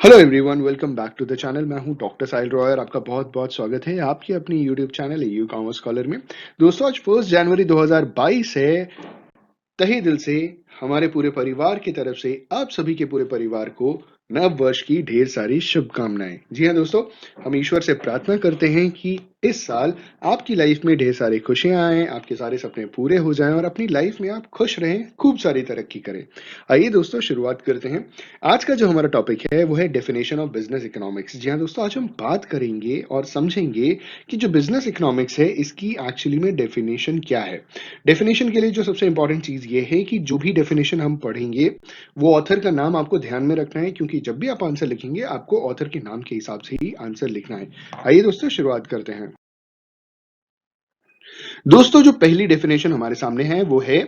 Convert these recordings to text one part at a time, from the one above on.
Hello everyone, welcome back to the channel. मैं हूं doctor साहिल रॉय और आपका बहुत बहुत स्वागत है आपकी अपनी YouTube channel you commerce scholar में। दोस्तों, आज 1 जनवरी 2022 है। तहे दिल से हमारे पूरे परिवार की तरफ से आप सभी के पूरे परिवार को नव वर्ष की ढेर सारी शुभकामनाएं। जी हाँ दोस्तों, हम ईश्वर से प्रार्थना करते हैं कि इस साल आपकी लाइफ में ढेर सारी खुशियां आए, आपके सारे सपने पूरे हो जाएं और अपनी लाइफ में आप खुश रहें, खूब सारी तरक्की करें। आइए दोस्तों, शुरुआत करते हैं। आज का जो हमारा टॉपिक है वो है डेफिनेशन ऑफ बिजनेस इकोनॉमिक्स। जी हाँ दोस्तों, आज हम बात करेंगे और समझेंगे कि जो बिजनेस इकोनॉमिक्स है इसकी एक्चुअली में डेफिनेशन क्या है। डेफिनेशन के लिए जो सबसे इंपॉर्टेंट चीज ये है कि जो भी डेफिनेशन हम पढ़ेंगे वो ऑथर का नाम आपको ध्यान में रखना है, क्योंकि जब भी आप आंसर लिखेंगे आपको ऑथर के नाम के हिसाब से ही आंसर लिखना है। आइए दोस्तों, शुरुआत करते हैं। दोस्तों, जो पहली डेफिनेशन हमारे सामने है वो है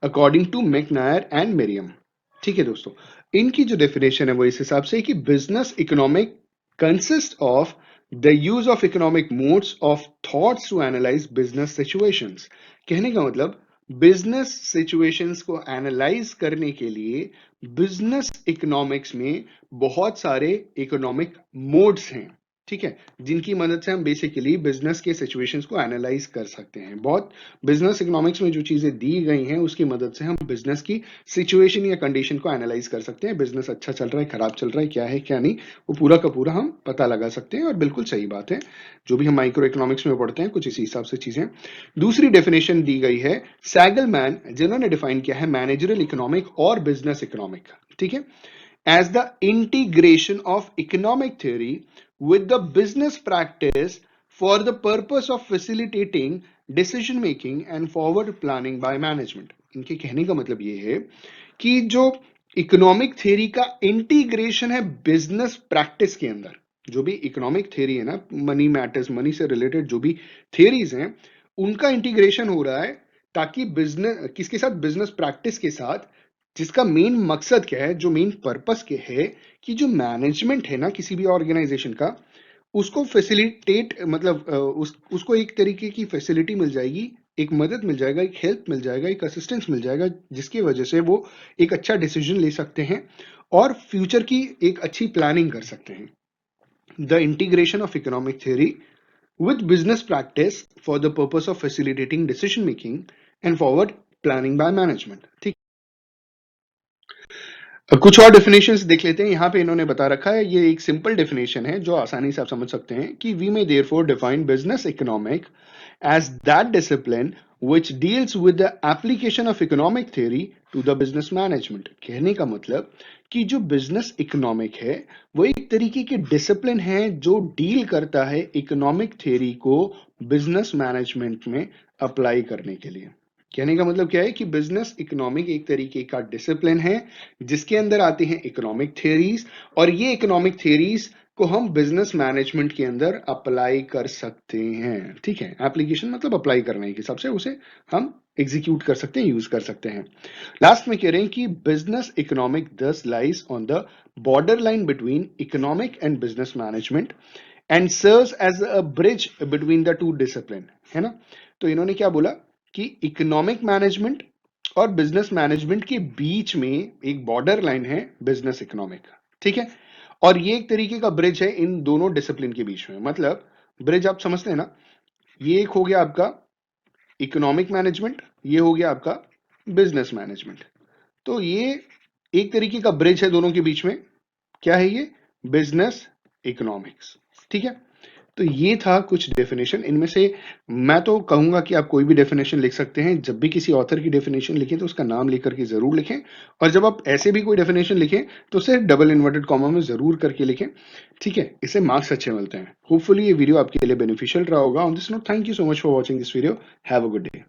according to McNair and Meriam. ठीक है दोस्तों, इनकी जो डेफिनेशन है वो इस हिसाब से है कि business economic consist of the use of economic modes of thoughts to analyse business situations. कहने का मतलब, बिजनेस सिचुएशंस को एनालाइज करने के लिए बिजनेस इकोनॉमिक्स में बहुत सारे इकोनॉमिक मोड्स हैं। ठीक है, जिनकी मदद से हम बेसिकली बिजनेस के सिचुएशंस को एनालाइज कर सकते हैं। बहुत बिजनेस इकोनॉमिक्स में जो चीजें दी गई हैं उसकी मदद से हम बिजनेस की सिचुएशन या कंडीशन को एनालाइज कर सकते हैं। बिजनेस अच्छा चल रहा है, खराब चल रहा है, क्या है क्या नहीं, वो पूरा का पूरा हम पता लगा सकते हैं। और बिल्कुल सही बात है, जो भी हम माइक्रो इकोनॉमिक्स में पढ़ते हैं कुछ इसी हिसाब से चीजें। दूसरी डेफिनेशन दी गई है सैगलमैन, जिन्होंने डिफाइन किया है मैनेजरल इकोनॉमिक और बिजनेस इकोनॉमिक। ठीक है, as the integration of economic theory with the business practice for the purpose of facilitating decision making and forward planning by management। इनके कहने का मतलब ये है कि जो इकोनॉमिक थ्योरी का इंटीग्रेशन है बिजनेस प्रैक्टिस के अंदर, जो भी इकोनॉमिक थ्योरी है ना, मनी मैटर्स, मनी से रिलेटेड जो भी थियरीज हैं उनका इंटीग्रेशन हो रहा है, ताकि बिजनेस किसके साथ, बिजनेस प्रैक्टिस के साथ, जिसका मेन मकसद क्या है, जो मेन पर्पस क्या है कि जो मैनेजमेंट है ना किसी भी ऑर्गेनाइजेशन का, उसको फैसिलिटेट मतलब उसको एक तरीके की फैसिलिटी मिल जाएगी, एक मदद मिल जाएगा, एक हेल्प मिल जाएगा, एक असिस्टेंस मिल जाएगा, जिसकी वजह से वो एक अच्छा डिसीजन ले सकते हैं और फ्यूचर की एक अच्छी प्लानिंग कर सकते हैं। The integration of economic theory with business practice for the purpose of facilitating decision making and forward planning by management। ठीक, कुछ और डेफिनेशंस देख लेते हैं। यहाँ पे इन्होंने बता रखा है, ये एक सिंपल डेफिनेशन है जो आसानी से आप समझ सकते हैं कि we may therefore define business economic as that discipline which deals with the application of economic theory to the business management। कहने का मतलब कि जो बिजनेस इकोनॉमिक है वो एक तरीके की डिसिप्लिन है जो डील करता है इकोनॉमिक थ्योरी को बिजनेस मैनेजमेंट में अप्लाई करने के लिए। कहने का मतलब क्या है कि बिजनेस इकोनॉमिक एक तरीके का डिसिप्लिन है जिसके अंदर आती हैं इकोनॉमिक थ्योरीज, और ये इकोनॉमिक थ्योरीज को हम बिजनेस मैनेजमेंट के अंदर अप्लाई कर सकते हैं। ठीक है, एप्लीकेशन मतलब अप्लाई करने के हिसाब से उसे हम एग्जीक्यूट कर सकते हैं, यूज कर सकते हैं। लास्ट में कह रहे हैं कि business economic thus lies on the border line between economic and business management and serves as a bridge between the two discipline. है ना, तो इन्होंने क्या बोला कि इकोनॉमिक मैनेजमेंट और बिजनेस मैनेजमेंट के बीच में एक बॉर्डर लाइन है बिजनेस इकोनॉमिक। ठीक है, और ये एक तरीके का ब्रिज है इन दोनों डिसिप्लिन के बीच में। मतलब ब्रिज आप समझते हैं ना, ये एक हो गया आपका इकोनॉमिक मैनेजमेंट, ये हो गया आपका बिजनेस मैनेजमेंट। तो ये एक तरीके का ब्रिज है दोनों के बीच में। क्या है ये, बिजनेस इकोनॉमिक्स। ठीक है, तो ये था कुछ डेफिनेशन। इनमें से मैं तो कहूंगा कि आप कोई भी डेफिनेशन लिख सकते हैं। जब भी किसी ऑथर की डेफिनेशन लिखें तो उसका नाम लेकर के जरूर लिखें, और जब आप ऐसे भी कोई डेफिनेशन लिखें तो उसे डबल इन्वर्टेड कॉमा में जरूर करके लिखें। ठीक है, इससे मार्क्स अच्छे मिलते हैं। होपफुली ये वीडियो आपके लिए बेनिफिशियल रहा होगा। On this note, thank you so much for watching this video. Have a good day.